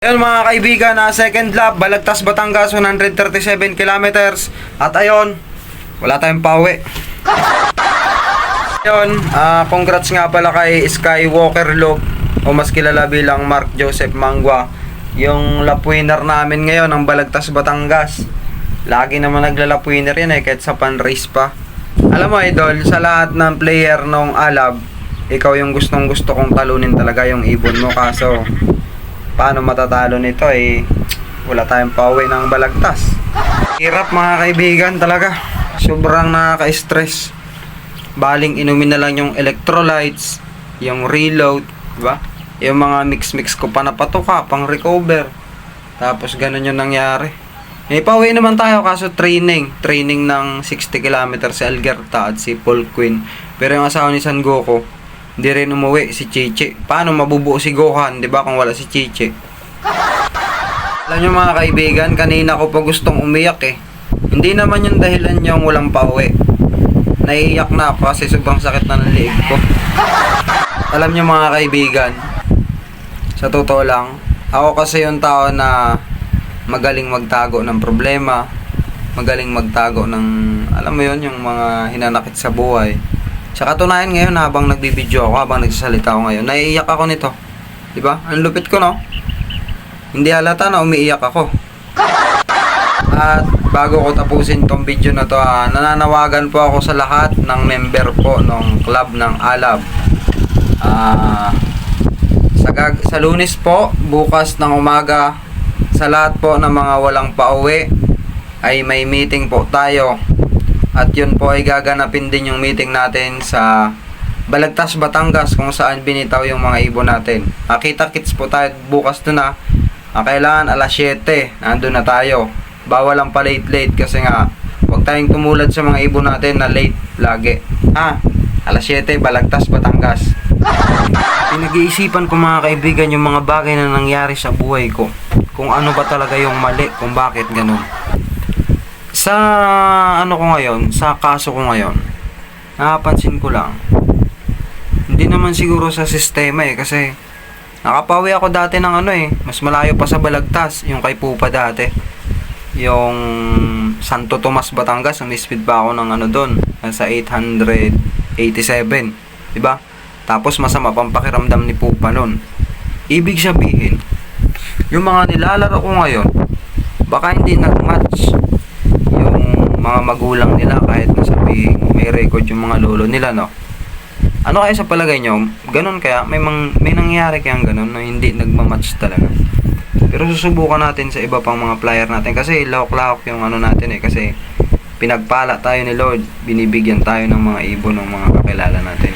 Ayun mga kaibigan, second lap, Balagtas, Batangas, 137 kilometers. At ayun, wala tayong pauwi. Ayun, congrats nga pala kay Skywalker Loop, o mas kilala bilang Mark Joseph Mangwa. Yung lap winner namin ngayon ng Balagtas, Batangas. Lagi naman naglalap winner yan kahit sa pan-race pa. Alam mo idol, sa lahat ng player nung Alab, ikaw yung gustong gusto kong talunin talaga yung ibon mo. Kaso paano matatalo nito wala tayong pauwi ng Balagtas. Hirap mga kaibigan talaga, sobrang nakaka-stress. Baling inumin na lang yung electrolytes, yung reload, diba? Yung mga mix ko pa na patuka pang recover, tapos ganun yung nangyari. Pauwi naman tayo kaso training ng 60 km si Algerta at si Paul Quinn. Pero yung asawa ni San Goku hindi rin umuwi, si Chichi. Paano mabubuo si Gohan, 'di ba, kung wala si Chichi? Alam niyo mga kaibigan, kanina ko pa gustong umiyak Hindi naman yung dahilan yung walang pauwi. Naiiyak na ako kasi sobrang sakit na ng liig ko. Alam niyo mga kaibigan, sa totoo lang, ako kasi yung tao na magaling magtago ng problema, magaling magtago ng, alam mo yun, yung mga hinanakit sa buhay. Sa katunayan ngayon, habang nagbibideo ako, habang nagsasalita ako ngayon, naiiyak ako nito. Diba? Ang lupit ko, no? Hindi halata na umiiyak ako. At bago ko tapusin tong video na to, nananawagan po ako sa lahat ng member po ng club ng Alab. Sa Lunes po, bukas ng umaga, sa lahat po ng mga walang pauwi, ay may meeting po tayo. At yun po ay gaganapin din yung meeting natin sa Balagtas, Batangas, kung saan binitaw yung mga ibon natin. Kita-kits po tayo bukas doon kailangan alas 7, nandun na tayo. Bawal ang pa late kasi nga, huwag tayong tumulad sa mga ibon natin na late lagi. Alas 7, Balagtas, Batangas. Pinag-iisipan ko mga kaibigan yung mga bagay na nangyari sa buhay ko. Kung ano ba talaga yung mali, kung bakit ganun. Sa sa kaso ko ngayon, napapansin ko lang, hindi naman siguro sa sistema kasi nakapawi ako dati ng mas malayo pa sa Balagtas, yung kay Pupa dati, yung Santo Tomas, Batangas, umispeed pa ako ng doon, sa 887, diba? Tapos masama pang pakiramdam ni Pupa nun. Ibig sabihin, yung mga nilalaro ko ngayon, baka hindi nag-match yung mga magulang nila, kahit nasabi may record yung mga lolo nila, no? Ano kaya sa palagay nyo? Ganun kaya? May nangyari kayang ganun na hindi nagmamatch talaga? Pero susubukan natin sa iba pang mga player natin kasi lahok-lahok yung natin kasi pinagpala tayo ni Lord, binibigyan tayo ng mga ibon ng mga kakilala natin.